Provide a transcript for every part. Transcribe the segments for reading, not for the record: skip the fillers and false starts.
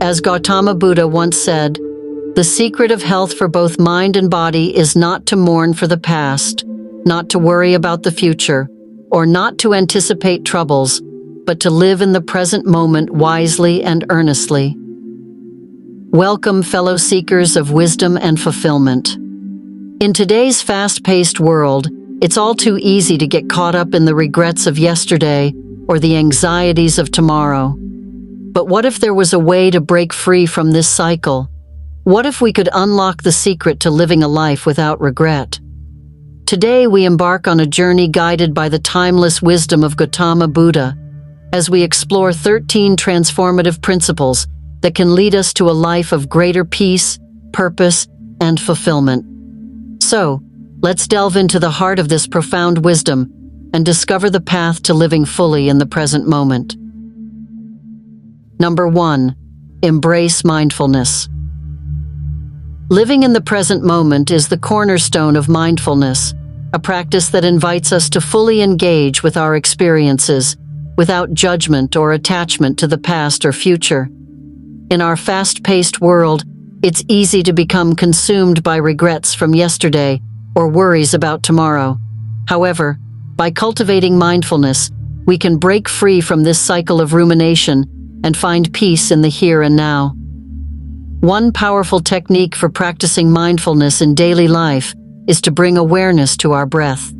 As Gautama Buddha once said, "The secret of health for both mind and body is not to mourn for the past, not to worry about the future, or not to anticipate troubles, but to live in the present moment wisely and earnestly." Welcome, fellow seekers of wisdom and fulfillment. In today's fast-paced world, it's all too easy to get caught up in the regrets of yesterday or the anxieties of tomorrow. But what if there was a way to break free from this cycle? What if we could unlock the secret to living a life without regret? Today we embark on a journey guided by the timeless wisdom of Gautama Buddha, as we explore 13 transformative principles that can lead us to a life of greater peace, purpose, and fulfillment. So, let's delve into the heart of this profound wisdom and discover the path to living fully in the present moment. Number 1. Embrace mindfulness. Living in the present moment is the cornerstone of mindfulness, a practice that invites us to fully engage with our experiences, without judgment or attachment to the past or future. In our fast-paced world, it's easy to become consumed by regrets from yesterday or worries about tomorrow. However, by cultivating mindfulness, we can break free from this cycle of rumination and find peace in the here and now. One powerful technique for practicing mindfulness in daily life is to bring awareness to our breath.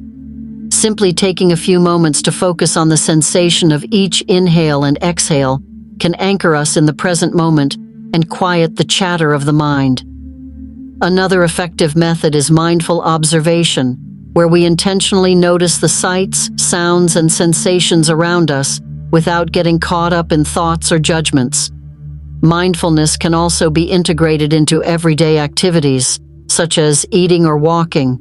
Simply taking a few moments to focus on the sensation of each inhale and exhale can anchor us in the present moment and quiet the chatter of the mind. Another effective method is mindful observation, where we intentionally notice the sights, sounds, and sensations around us without getting caught up in thoughts or judgments. Mindfulness can also be integrated into everyday activities, such as eating or walking.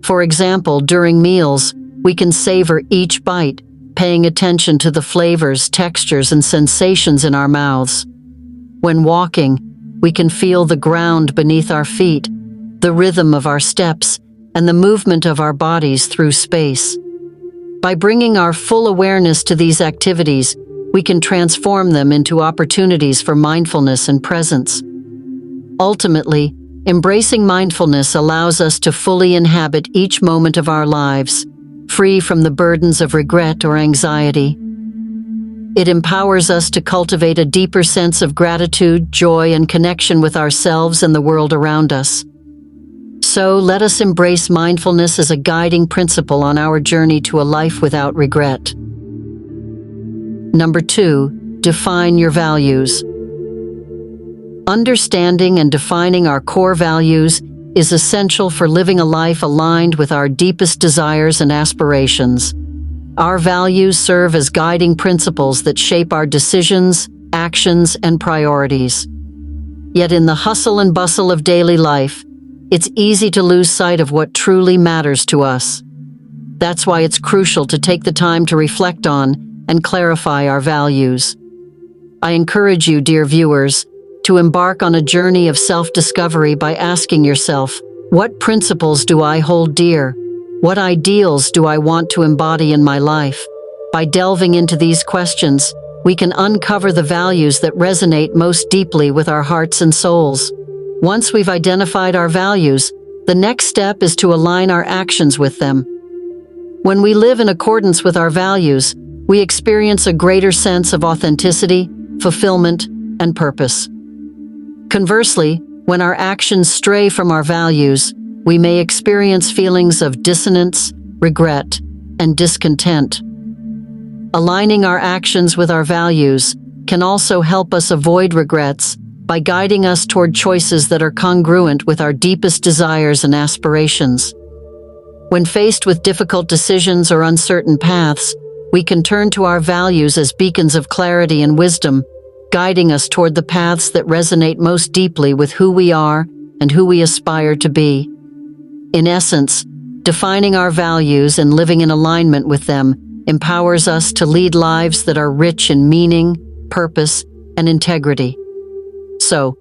For example, during meals, we can savor each bite, paying attention to the flavors, textures, and sensations in our mouths. When walking, we can feel the ground beneath our feet, the rhythm of our steps, and the movement of our bodies through space. By bringing our full awareness to these activities, we can transform them into opportunities for mindfulness and presence. Ultimately, embracing mindfulness allows us to fully inhabit each moment of our lives, free from the burdens of regret or anxiety. It empowers us to cultivate a deeper sense of gratitude, joy, and connection with ourselves and the world around us. So, let us embrace mindfulness as a guiding principle on our journey to a life without regret. Number 2. Define your values. Understanding and defining our core values is essential for living a life aligned with our deepest desires and aspirations. Our values serve as guiding principles that shape our decisions, actions, and priorities. Yet in the hustle and bustle of daily life, it's easy to lose sight of what truly matters to us. That's why it's crucial to take the time to reflect on and clarify our values. I encourage you, dear viewers, to embark on a journey of self-discovery by asking yourself, what principles do I hold dear? What ideals do I want to embody in my life? By delving into these questions, we can uncover the values that resonate most deeply with our hearts and souls. Once we've identified our values, the next step is to align our actions with them. When we live in accordance with our values, we experience a greater sense of authenticity, fulfillment, and purpose. Conversely, when our actions stray from our values, we may experience feelings of dissonance, regret, and discontent. Aligning our actions with our values can also help us avoid regrets by guiding us toward choices that are congruent with our deepest desires and aspirations. When faced with difficult decisions or uncertain paths, we can turn to our values as beacons of clarity and wisdom, guiding us toward the paths that resonate most deeply with who we are and who we aspire to be. In essence, defining our values and living in alignment with them empowers us to lead lives that are rich in meaning, purpose, and integrity. So,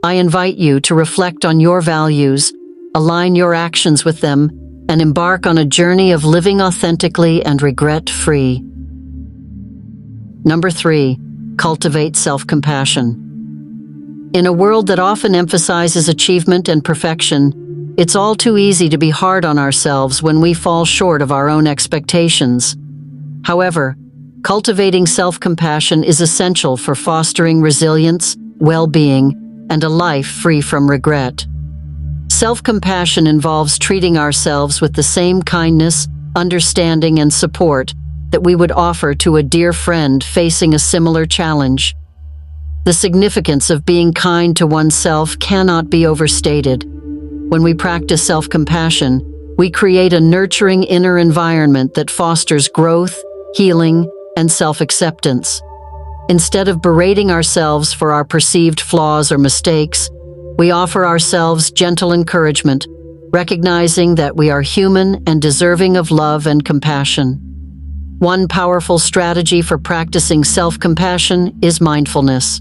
I invite you to reflect on your values, align your actions with them, and embark on a journey of living authentically and regret-free. Number 3. Cultivate self-compassion. In a world that often emphasizes achievement and perfection, it's all too easy to be hard on ourselves when we fall short of our own expectations. However, cultivating self-compassion is essential for fostering resilience, well-being, and a life free from regret. Self-compassion involves treating ourselves with the same kindness, understanding, and support that we would offer to a dear friend facing a similar challenge. The significance of being kind to oneself cannot be overstated. When we practice self-compassion, we create a nurturing inner environment that fosters growth, healing, and self-acceptance. Instead of berating ourselves for our perceived flaws or mistakes, we offer ourselves gentle encouragement, recognizing that we are human and deserving of love and compassion. One powerful strategy for practicing self-compassion is mindfulness.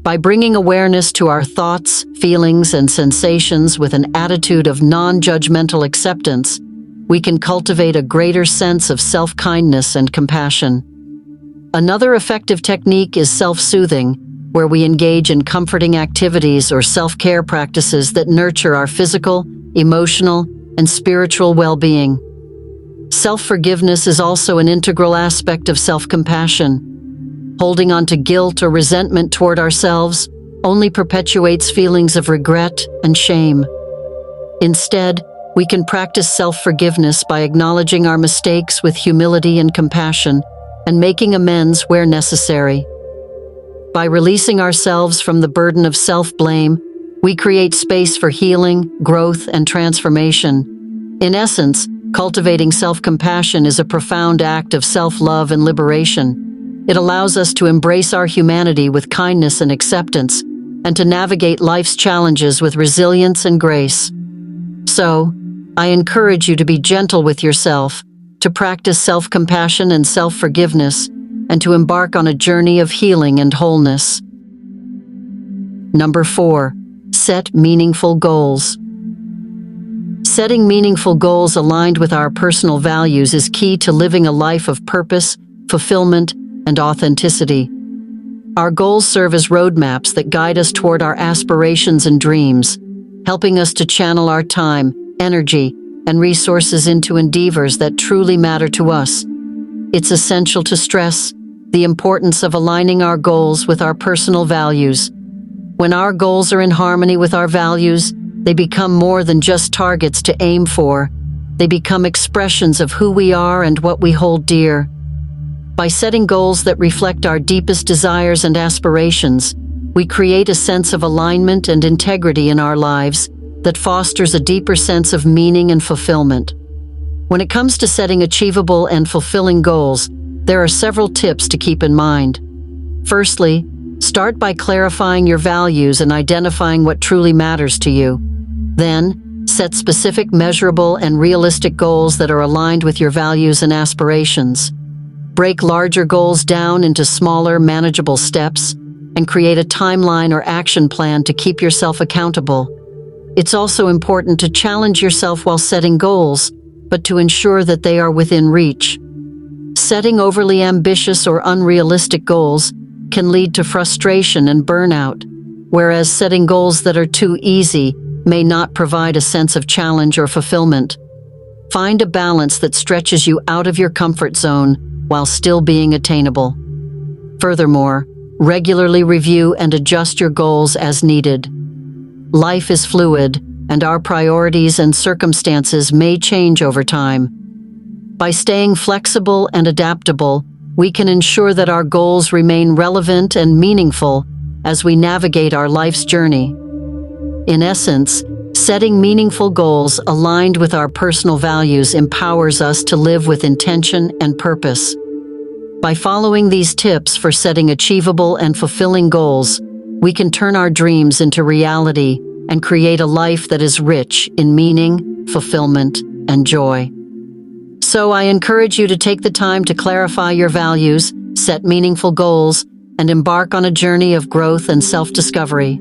By bringing awareness to our thoughts, feelings, and sensations with an attitude of non-judgmental acceptance, we can cultivate a greater sense of self-kindness and compassion. Another effective technique is self-soothing, where we engage in comforting activities or self-care practices that nurture our physical, emotional, and spiritual well-being. Self-forgiveness is also an integral aspect of self-compassion. Holding on to guilt or resentment toward ourselves only perpetuates feelings of regret and shame. Instead, we can practice self-forgiveness by acknowledging our mistakes with humility and compassion and making amends where necessary. By releasing ourselves from the burden of self-blame, we create space for healing, growth, and transformation. In essence, cultivating self-compassion is a profound act of self-love and liberation. It allows us to embrace our humanity with kindness and acceptance, and to navigate life's challenges with resilience and grace. So, I encourage you to be gentle with yourself, to practice self-compassion and self-forgiveness, and to embark on a journey of healing and wholeness. Number 4. Set meaningful goals. Setting meaningful goals aligned with our personal values is key to living a life of purpose, fulfillment, and authenticity. Our goals serve as roadmaps that guide us toward our aspirations and dreams, helping us to channel our time, energy, and resources into endeavors that truly matter to us. It's essential to stress the importance of aligning our goals with our personal values. When our goals are in harmony with our values, they become more than just targets to aim for. They become expressions of who we are and what we hold dear. By setting goals that reflect our deepest desires and aspirations, we create a sense of alignment and integrity in our lives that fosters a deeper sense of meaning and fulfillment. When it comes to setting achievable and fulfilling goals, there are several tips to keep in mind. Firstly, start by clarifying your values and identifying what truly matters to you. Then, set specific, measurable, and realistic goals that are aligned with your values and aspirations. Break larger goals down into smaller, manageable steps, and create a timeline or action plan to keep yourself accountable. It's also important to challenge yourself while setting goals, but to ensure that they are within reach. Setting overly ambitious or unrealistic goals can lead to frustration and burnout, whereas setting goals that are too easy may not provide a sense of challenge or fulfillment. Find a balance that stretches you out of your comfort zone while still being attainable. Furthermore, regularly review and adjust your goals as needed. Life is fluid, and our priorities and circumstances may change over time. By staying flexible and adaptable, we can ensure that our goals remain relevant and meaningful as we navigate our life's journey. In essence, setting meaningful goals aligned with our personal values empowers us to live with intention and purpose. By following these tips for setting achievable and fulfilling goals, we can turn our dreams into reality and create a life that is rich in meaning, fulfillment, and joy. So I encourage you to take the time to clarify your values, set meaningful goals, and embark on a journey of growth and self-discovery.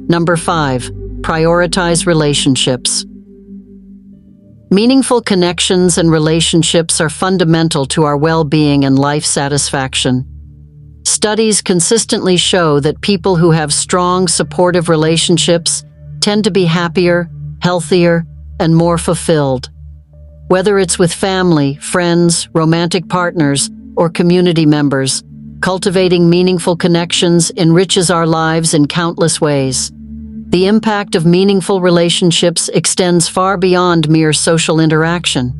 Number 5. Prioritize relationships. Meaningful connections and relationships are fundamental to our well-being and life satisfaction. Studies consistently show that people who have strong, supportive relationships tend to be happier, healthier, and more fulfilled. Whether it's with family, friends, romantic partners, or community members, cultivating meaningful connections enriches our lives in countless ways. The impact of meaningful relationships extends far beyond mere social interaction.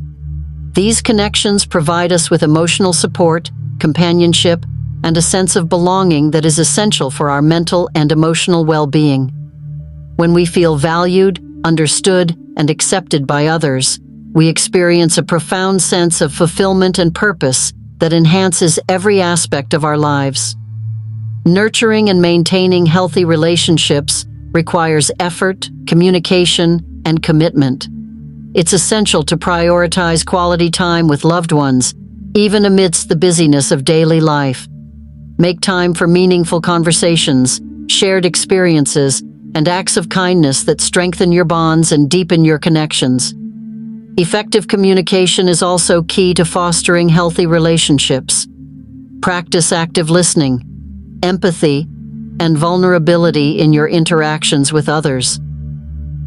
These connections provide us with emotional support, companionship, and a sense of belonging that is essential for our mental and emotional well-being. When we feel valued, understood, and accepted by others, we experience a profound sense of fulfillment and purpose that enhances every aspect of our lives. Nurturing and maintaining healthy relationships requires effort, communication, and commitment. It's essential to prioritize quality time with loved ones, even amidst the busyness of daily life. Make time for meaningful conversations, shared experiences, and acts of kindness that strengthen your bonds and deepen your connections. Effective communication is also key to fostering healthy relationships. Practice active listening, empathy, and vulnerability in your interactions with others.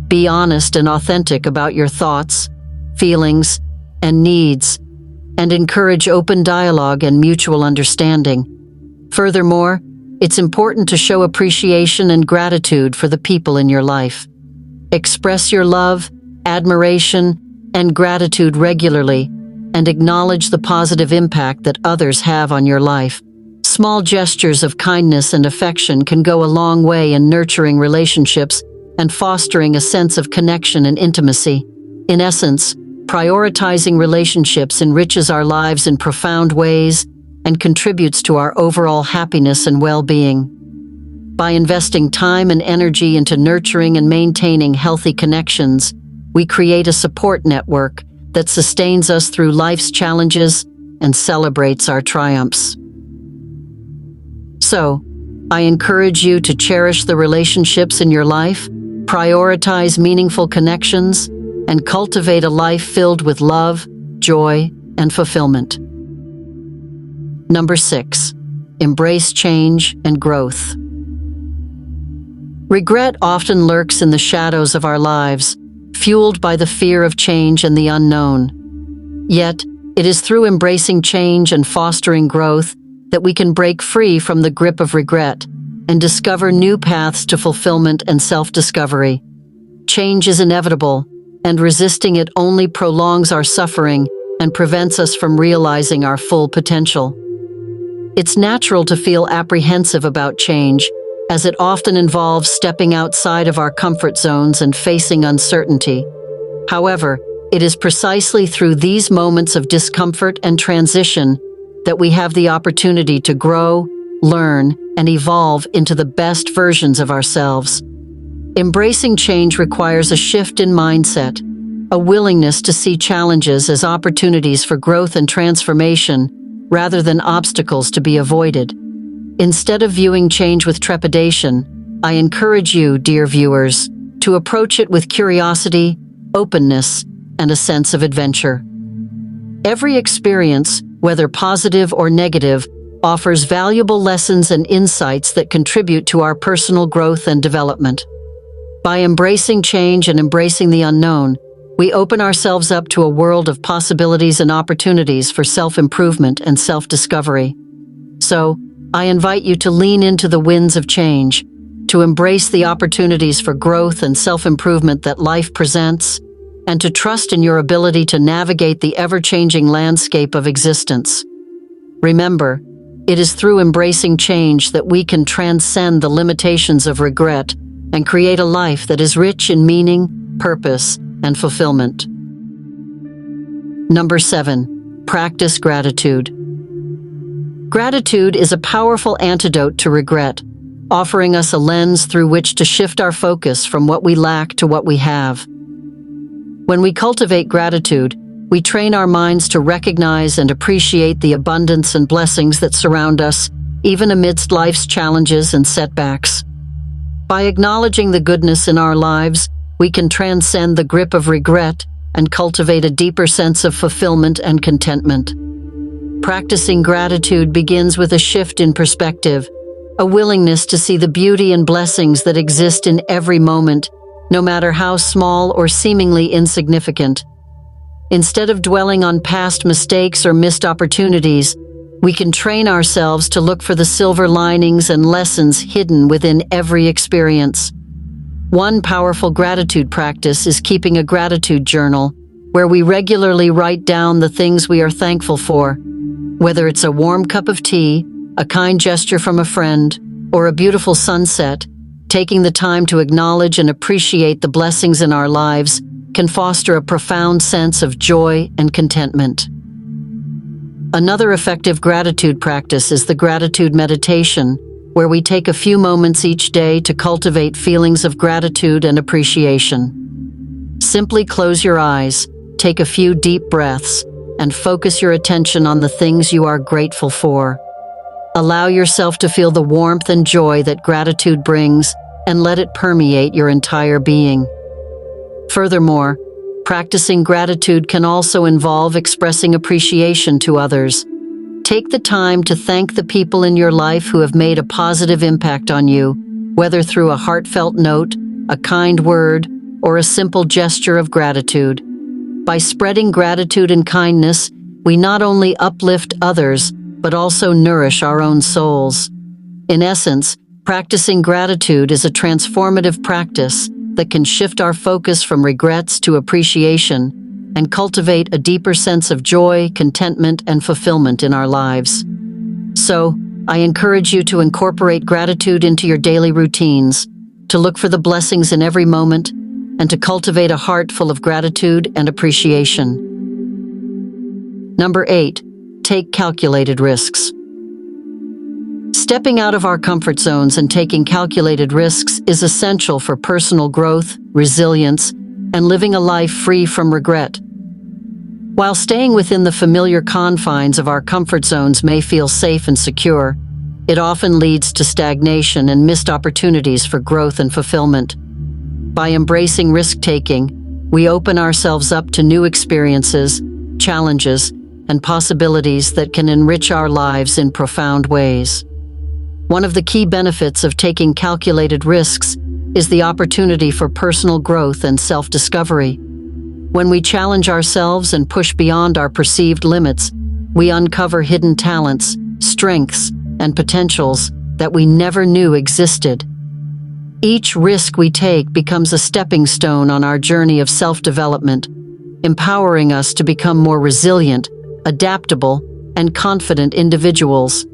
Be honest and authentic about your thoughts, feelings, and needs, and encourage open dialogue and mutual understanding. Furthermore, it's important to show appreciation and gratitude for the people in your life. Express your love, admiration, and gratitude regularly, and acknowledge the positive impact that others have on your life. Small gestures of kindness and affection can go a long way in nurturing relationships and fostering a sense of connection and intimacy. In essence, prioritizing relationships enriches our lives in profound ways and contributes to our overall happiness and well-being. By investing time and energy into nurturing and maintaining healthy connections, we create a support network that sustains us through life's challenges and celebrates our triumphs. So, I encourage you to cherish the relationships in your life, prioritize meaningful connections, and cultivate a life filled with love, joy, and fulfillment. Number 6, embrace change and growth. Regret often lurks in the shadows of our lives, fueled by the fear of change and the unknown. Yet, it is through embracing change and fostering growth that we can break free from the grip of regret and discover new paths to fulfillment and self-discovery. Change is inevitable, and resisting it only prolongs our suffering and prevents us from realizing our full potential. It's natural to feel apprehensive about change, as it often involves stepping outside of our comfort zones and facing uncertainty. However, it is precisely through these moments of discomfort and transition that we have the opportunity to grow, learn, and evolve into the best versions of ourselves. Embracing change requires a shift in mindset, a willingness to see challenges as opportunities for growth and transformation, rather than obstacles to be avoided. Instead of viewing change with trepidation, I encourage you, dear viewers, to approach it with curiosity, openness, and a sense of adventure. Every experience, whether positive or negative, offers valuable lessons and insights that contribute to our personal growth and development. By embracing change and embracing the unknown, we open ourselves up to a world of possibilities and opportunities for self-improvement and self-discovery. So, I invite you to lean into the winds of change, to embrace the opportunities for growth and self-improvement that life presents, and to trust in your ability to navigate the ever-changing landscape of existence. Remember, it is through embracing change that we can transcend the limitations of regret and create a life that is rich in meaning, purpose, and fulfillment. Number 7, practice gratitude. Gratitude is a powerful antidote to regret, offering us a lens through which to shift our focus from what we lack to what we have. When we cultivate gratitude, we train our minds to recognize and appreciate the abundance and blessings that surround us, even amidst life's challenges and setbacks. By acknowledging the goodness in our lives, we can transcend the grip of regret and cultivate a deeper sense of fulfillment and contentment. Practicing gratitude begins with a shift in perspective, a willingness to see the beauty and blessings that exist in every moment, no matter how small or seemingly insignificant. Instead of dwelling on past mistakes or missed opportunities, we can train ourselves to look for the silver linings and lessons hidden within every experience. One powerful gratitude practice is keeping a gratitude journal, where we regularly write down the things we are thankful for. Whether it's a warm cup of tea, a kind gesture from a friend, or a beautiful sunset, taking the time to acknowledge and appreciate the blessings in our lives can foster a profound sense of joy and contentment. Another effective gratitude practice is the gratitude meditation, where we take a few moments each day to cultivate feelings of gratitude and appreciation. Simply close your eyes, take a few deep breaths, and focus your attention on the things you are grateful for. Allow yourself to feel the warmth and joy that gratitude brings, and let it permeate your entire being. Furthermore, practicing gratitude can also involve expressing appreciation to others. Take the time to thank the people in your life who have made a positive impact on you, whether through a heartfelt note, a kind word, or a simple gesture of gratitude. By spreading gratitude and kindness, we not only uplift others, but also nourish our own souls. In essence, practicing gratitude is a transformative practice that can shift our focus from regrets to appreciation and cultivate a deeper sense of joy, contentment, and fulfillment in our lives. So, I encourage you to incorporate gratitude into your daily routines, to look for the blessings in every moment, and to cultivate a heart full of gratitude and appreciation. Number 8, take calculated risks. Stepping out of our comfort zones and taking calculated risks is essential for personal growth, resilience, and living a life free from regret. While staying within the familiar confines of our comfort zones may feel safe and secure, it often leads to stagnation and missed opportunities for growth and fulfillment. By embracing risk-taking, we open ourselves up to new experiences, challenges, and possibilities that can enrich our lives in profound ways. One of the key benefits of taking calculated risks is the opportunity for personal growth and self-discovery. When we challenge ourselves and push beyond our perceived limits, we uncover hidden talents, strengths, and potentials that we never knew existed. Each risk we take becomes a stepping stone on our journey of self-development, empowering us to become more resilient, adaptable, and confident individuals.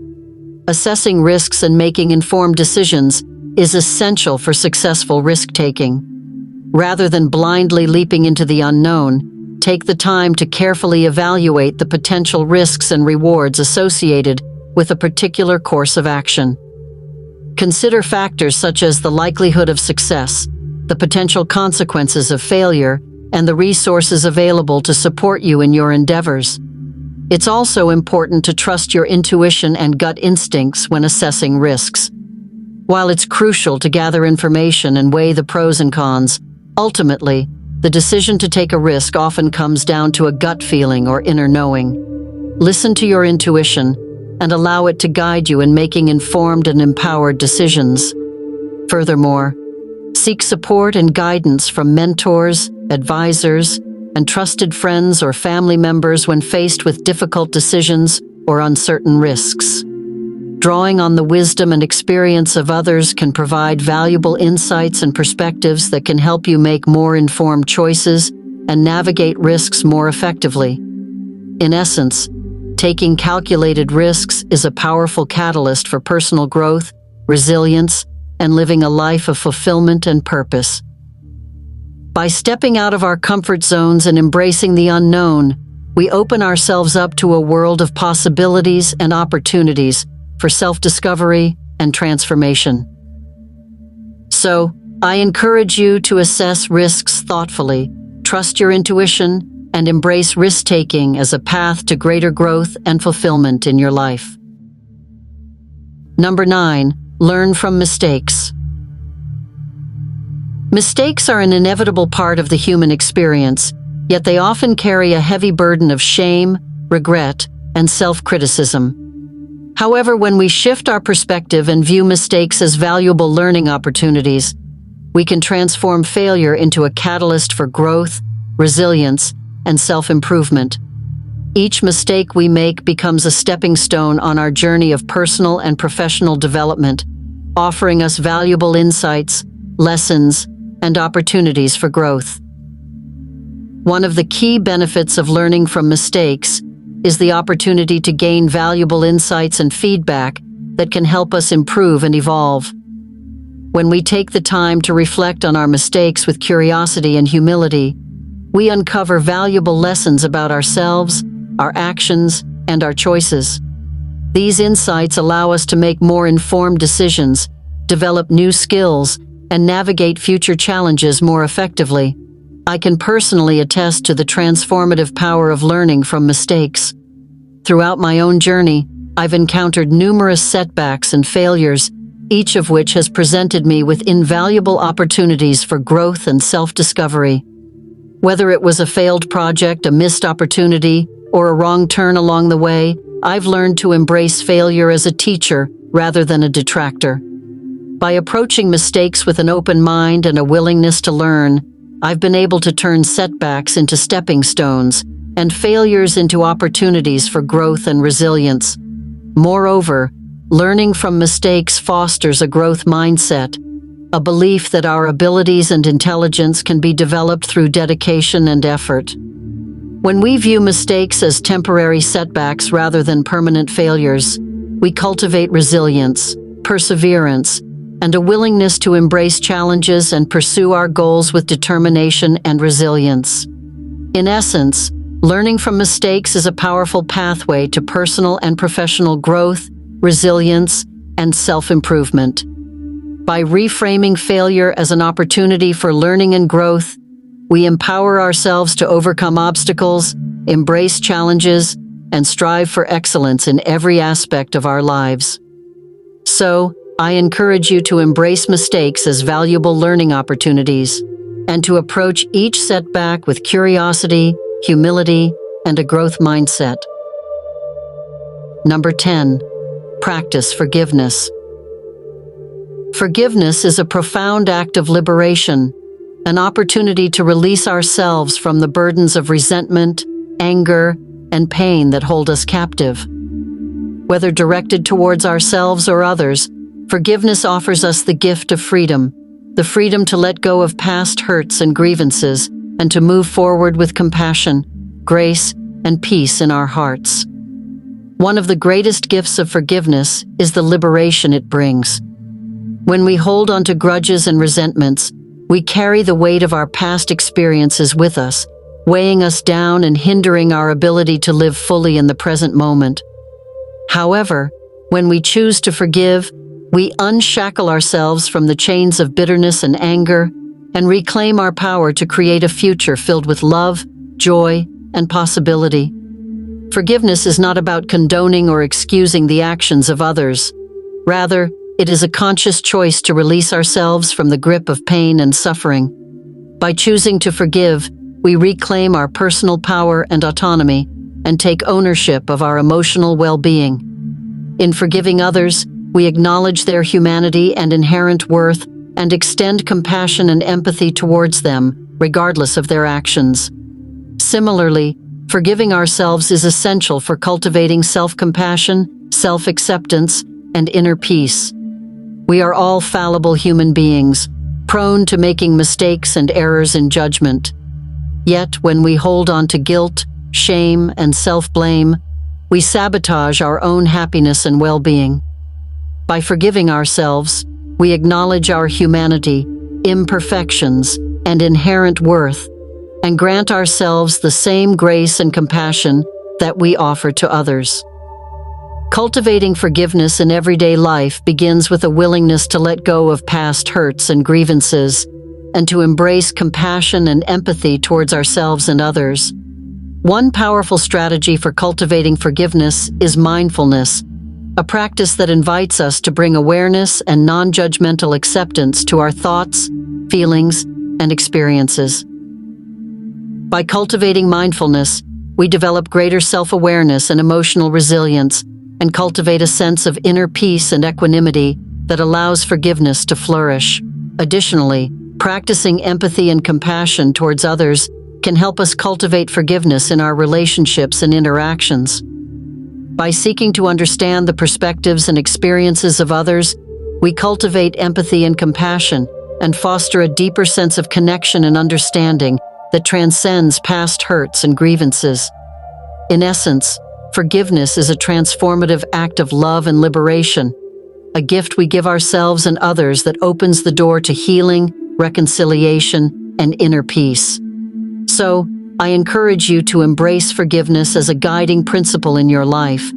Assessing risks and making informed decisions is essential for successful risk-taking. Rather than blindly leaping into the unknown, take the time to carefully evaluate the potential risks and rewards associated with a particular course of action. Consider factors such as the likelihood of success, the potential consequences of failure, and the resources available to support you in your endeavors. It's also important to trust your intuition and gut instincts when assessing risks. While it's crucial to gather information and weigh the pros and cons, ultimately, the decision to take a risk often comes down to a gut feeling or inner knowing. Listen to your intuition and allow it to guide you in making informed and empowered decisions. Furthermore, seek support and guidance from mentors, advisors, and trusted friends or family members when faced with difficult decisions or uncertain risks. Drawing on the wisdom and experience of others can provide valuable insights and perspectives that can help you make more informed choices and navigate risks more effectively. In essence, taking calculated risks is a powerful catalyst for personal growth, resilience, and living a life of fulfillment and purpose. By stepping out of our comfort zones and embracing the unknown, we open ourselves up to a world of possibilities and opportunities for self-discovery and transformation. So, I encourage you to assess risks thoughtfully, trust your intuition, and embrace risk-taking as a path to greater growth and fulfillment in your life. Number 9, learn from mistakes. Mistakes are an inevitable part of the human experience, yet they often carry a heavy burden of shame, regret, and self-criticism. However, when we shift our perspective and view mistakes as valuable learning opportunities, we can transform failure into a catalyst for growth, resilience, and self-improvement. Each mistake we make becomes a stepping stone on our journey of personal and professional development, offering us valuable insights, lessons, and opportunities for growth. One of the key benefits of learning from mistakes is the opportunity to gain valuable insights and feedback that can help us improve and evolve. When we take the time to reflect on our mistakes with curiosity and humility, we uncover valuable lessons about ourselves, our actions, and our choices. These insights allow us to make more informed decisions, develop new skills, and navigate future challenges more effectively. I can personally attest to the transformative power of learning from mistakes. Throughout my own journey, I've encountered numerous setbacks and failures, each of which has presented me with invaluable opportunities for growth and self-discovery. Whether it was a failed project, a missed opportunity, or a wrong turn along the way, I've learned to embrace failure as a teacher rather than a detractor. By approaching mistakes with an open mind and a willingness to learn, I've been able to turn setbacks into stepping stones and failures into opportunities for growth and resilience. Moreover, learning from mistakes fosters a growth mindset, a belief that our abilities and intelligence can be developed through dedication and effort. When we view mistakes as temporary setbacks rather than permanent failures, we cultivate resilience, perseverance, and a willingness to embrace challenges and pursue our goals with determination and resilience. In essence, learning from mistakes is a powerful pathway to personal and professional growth, resilience, and self-improvement. By reframing failure as an opportunity for learning and growth, we empower ourselves to overcome obstacles, embrace challenges, and strive for excellence in every aspect of our lives. So, I encourage you to embrace mistakes as valuable learning opportunities and to approach each setback with curiosity, humility, and a growth mindset. Number 10. Practice forgiveness. Forgiveness is a profound act of liberation, an opportunity to release ourselves from the burdens of resentment, anger, and pain that hold us captive. Whether directed towards ourselves or others, forgiveness offers us the gift of freedom, the freedom to let go of past hurts and grievances and to move forward with compassion, grace, and peace in our hearts. One of the greatest gifts of forgiveness is the liberation it brings. When we hold on to grudges and resentments, we carry the weight of our past experiences with us, weighing us down and hindering our ability to live fully in the present moment. However, when we choose to forgive, we unshackle ourselves from the chains of bitterness and anger and reclaim our power to create a future filled with love, joy, and possibility. Forgiveness is not about condoning or excusing the actions of others. Rather, it is a conscious choice to release ourselves from the grip of pain and suffering. By choosing to forgive, we reclaim our personal power and autonomy and take ownership of our emotional well-being. In forgiving others, we acknowledge their humanity and inherent worth and extend compassion and empathy towards them, regardless of their actions. Similarly, forgiving ourselves is essential for cultivating self-compassion, self-acceptance, and inner peace. We are all fallible human beings, prone to making mistakes and errors in judgment. Yet, when we hold on to guilt, shame, and self-blame, we sabotage our own happiness and well-being. By forgiving ourselves, we acknowledge our humanity, imperfections, and inherent worth, and grant ourselves the same grace and compassion that we offer to others. Cultivating forgiveness in everyday life begins with a willingness to let go of past hurts and grievances, and to embrace compassion and empathy towards ourselves and others. One powerful strategy for cultivating forgiveness is mindfulness, a practice that invites us to bring awareness and non-judgmental acceptance to our thoughts, feelings, and experiences. By cultivating mindfulness, we develop greater self-awareness and emotional resilience, and cultivate a sense of inner peace and equanimity that allows forgiveness to flourish. Additionally, practicing empathy and compassion towards others can help us cultivate forgiveness in our relationships and interactions. By seeking to understand the perspectives and experiences of others, we cultivate empathy and compassion and foster a deeper sense of connection and understanding that transcends past hurts and grievances. In essence, forgiveness is a transformative act of love and liberation, a gift we give ourselves and others that opens the door to healing, reconciliation, and inner peace. So, I encourage you to embrace forgiveness as a guiding principle in your life,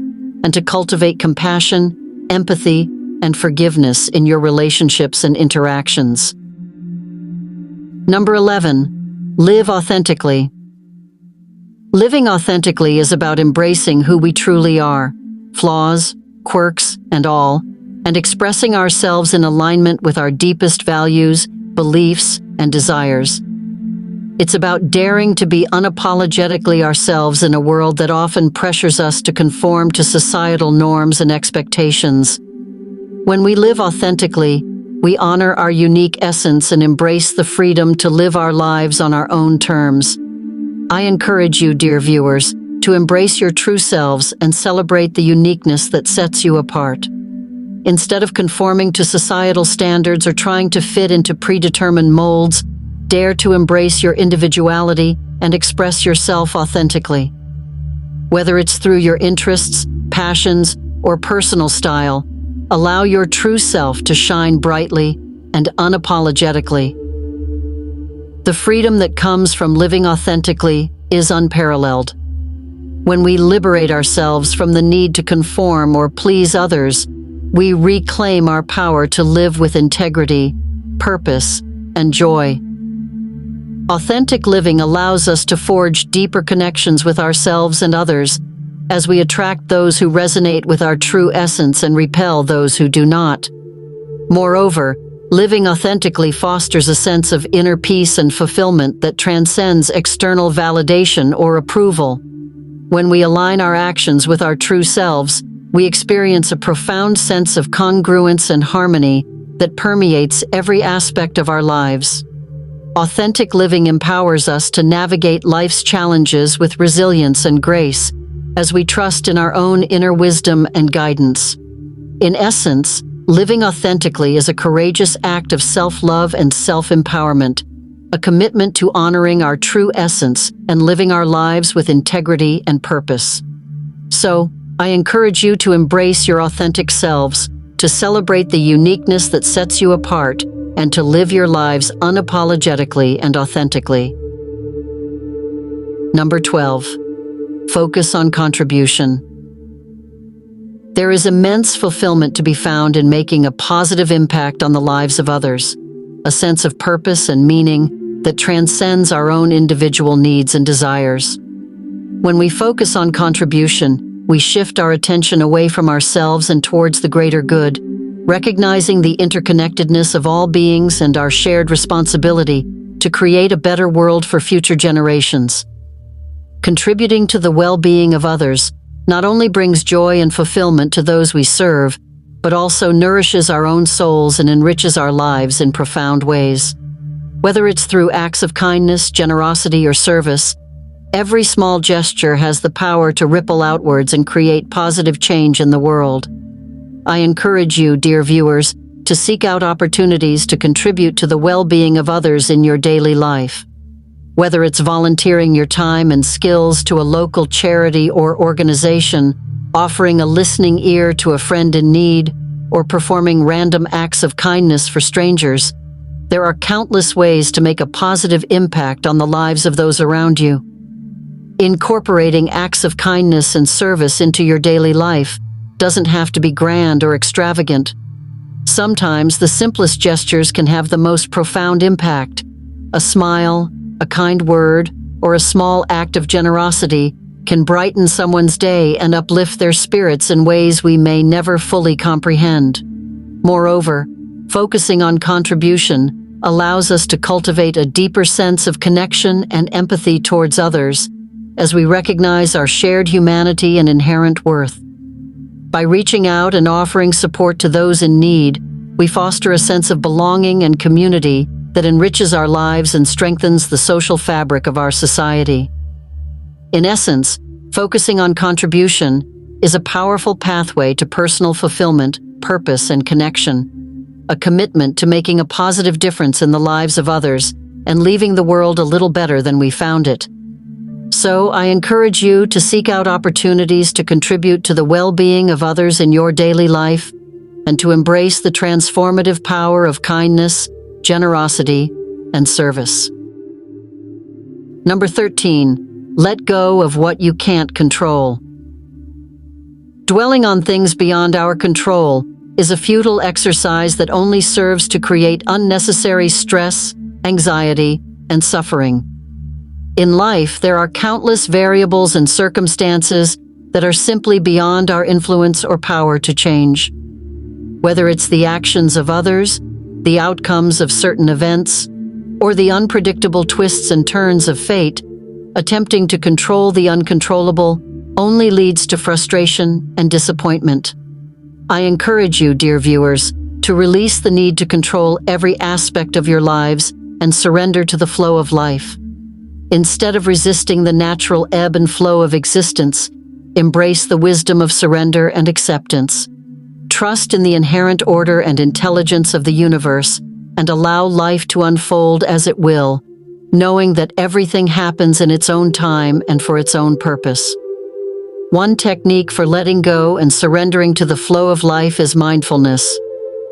and to cultivate compassion, empathy, and forgiveness in your relationships and interactions. Number 11. Live authentically. Living authentically is about embracing who we truly are, flaws, quirks, and all, and expressing ourselves in alignment with our deepest values, beliefs, and desires. It's about daring to be unapologetically ourselves in a world that often pressures us to conform to societal norms and expectations. When we live authentically, we honor our unique essence and embrace the freedom to live our lives on our own terms. I encourage you, dear viewers, to embrace your true selves and celebrate the uniqueness that sets you apart. Instead of conforming to societal standards or trying to fit into predetermined molds, dare to embrace your individuality and express yourself authentically. Whether it's through your interests, passions, or personal style, allow your true self to shine brightly and unapologetically. The freedom that comes from living authentically is unparalleled. When we liberate ourselves from the need to conform or please others, we reclaim our power to live with integrity, purpose, and joy. Authentic living allows us to forge deeper connections with ourselves and others, as we attract those who resonate with our true essence and repel those who do not. Moreover, living authentically fosters a sense of inner peace and fulfillment that transcends external validation or approval. When we align our actions with our true selves, we experience a profound sense of congruence and harmony that permeates every aspect of our lives. Authentic living empowers us to navigate life's challenges with resilience and grace, as we trust in our own inner wisdom and guidance. In essence, living authentically is a courageous act of self-love and self-empowerment, a commitment to honoring our true essence and living our lives with integrity and purpose. So, I encourage you to embrace your authentic selves, to celebrate the uniqueness that sets you apart, and to live your lives unapologetically and authentically. Number 12. Focus on contribution. There is immense fulfillment to be found in making a positive impact on the lives of others, a sense of purpose and meaning that transcends our own individual needs and desires. When we focus on contribution, we shift our attention away from ourselves and towards the greater good, recognizing the interconnectedness of all beings and our shared responsibility to create a better world for future generations. Contributing to the well-being of others not only brings joy and fulfillment to those we serve, but also nourishes our own souls and enriches our lives in profound ways. Whether it's through acts of kindness, generosity, or service, every small gesture has the power to ripple outwards and create positive change in the world. I encourage you, dear viewers, to seek out opportunities to contribute to the well-being of others in your daily life. Whether it's volunteering your time and skills to a local charity or organization, offering a listening ear to a friend in need, or performing random acts of kindness for strangers, there are countless ways to make a positive impact on the lives of those around you. Incorporating acts of kindness and service into your daily life doesn't have to be grand or extravagant. Sometimes the simplest gestures can have the most profound impact. A smile, a kind word, or a small act of generosity can brighten someone's day and uplift their spirits in ways we may never fully comprehend. Moreover, focusing on contribution allows us to cultivate a deeper sense of connection and empathy towards others, as we recognize our shared humanity and inherent worth. By reaching out and offering support to those in need, we foster a sense of belonging and community that enriches our lives and strengthens the social fabric of our society. In essence, focusing on contribution is a powerful pathway to personal fulfillment, purpose, and connection, a commitment to making a positive difference in the lives of others and leaving the world a little better than we found it. So, I encourage you to seek out opportunities to contribute to the well-being of others in your daily life and to embrace the transformative power of kindness, generosity, and service. Number 13, let go of what you can't control. Dwelling on things beyond our control is a futile exercise that only serves to create unnecessary stress, anxiety, and suffering. In life, there are countless variables and circumstances that are simply beyond our influence or power to change. Whether it's the actions of others, the outcomes of certain events, or the unpredictable twists and turns of fate, attempting to control the uncontrollable only leads to frustration and disappointment. I encourage you, dear viewers, to release the need to control every aspect of your lives and surrender to the flow of life. Instead of resisting the natural ebb and flow of existence, embrace the wisdom of surrender and acceptance. Trust in the inherent order and intelligence of the universe and allow life to unfold as it will, knowing that everything happens in its own time and for its own purpose. One technique for letting go and surrendering to the flow of life is mindfulness.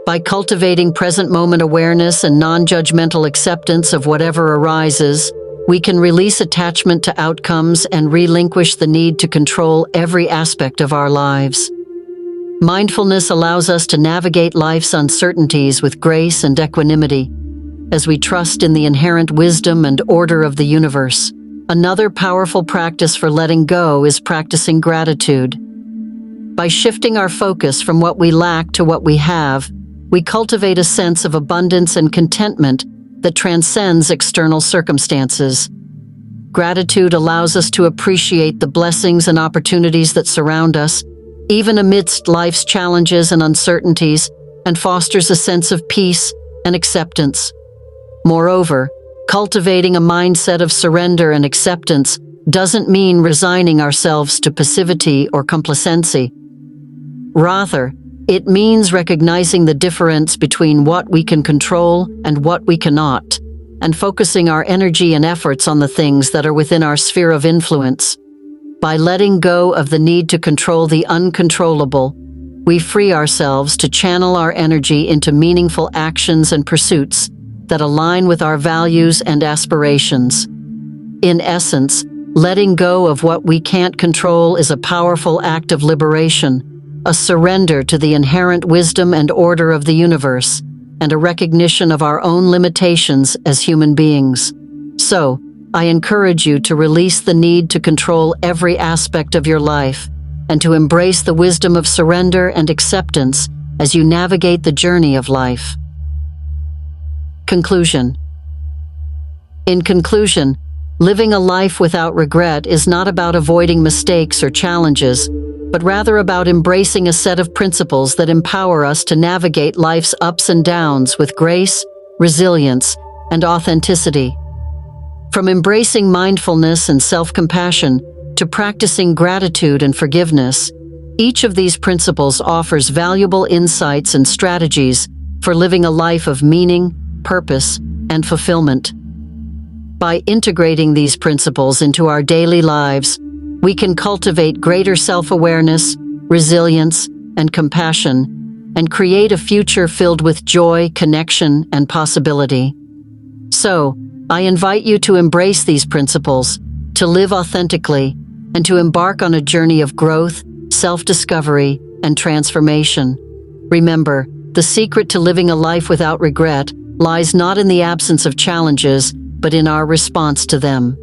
By cultivating present moment awareness and non-judgmental acceptance of whatever arises, we can release attachment to outcomes and relinquish the need to control every aspect of our lives. Mindfulness allows us to navigate life's uncertainties with grace and equanimity, as we trust in the inherent wisdom and order of the universe. Another powerful practice for letting go is practicing gratitude. By shifting our focus from what we lack to what we have, we cultivate a sense of abundance and contentment that transcends external circumstances. Gratitude allows us to appreciate the blessings and opportunities that surround us, even amidst life's challenges and uncertainties, and fosters a sense of peace and acceptance. Moreover, cultivating a mindset of surrender and acceptance doesn't mean resigning ourselves to passivity or complacency. Rather, it means recognizing the difference between what we can control and what we cannot, and focusing our energy and efforts on the things that are within our sphere of influence. By letting go of the need to control the uncontrollable, we free ourselves to channel our energy into meaningful actions and pursuits that align with our values and aspirations. In essence, letting go of what we can't control is a powerful act of liberation, a surrender to the inherent wisdom and order of the universe, and a recognition of our own limitations as human beings. So, I encourage you to release the need to control every aspect of your life and to embrace the wisdom of surrender and acceptance as you navigate the journey of life. Conclusion. In conclusion, living a life without regret is not about avoiding mistakes or challenges, but rather about embracing a set of principles that empower us to navigate life's ups and downs with grace, resilience, and authenticity. From embracing mindfulness and self-compassion to practicing gratitude and forgiveness, each of these principles offers valuable insights and strategies for living a life of meaning, purpose, and fulfillment. By integrating these principles into our daily lives, we can cultivate greater self-awareness, resilience, and compassion, and create a future filled with joy, connection, and possibility. So, I invite you to embrace these principles, to live authentically, and to embark on a journey of growth, self-discovery, and transformation. Remember, the secret to living a life without regret lies not in the absence of challenges, but in our response to them.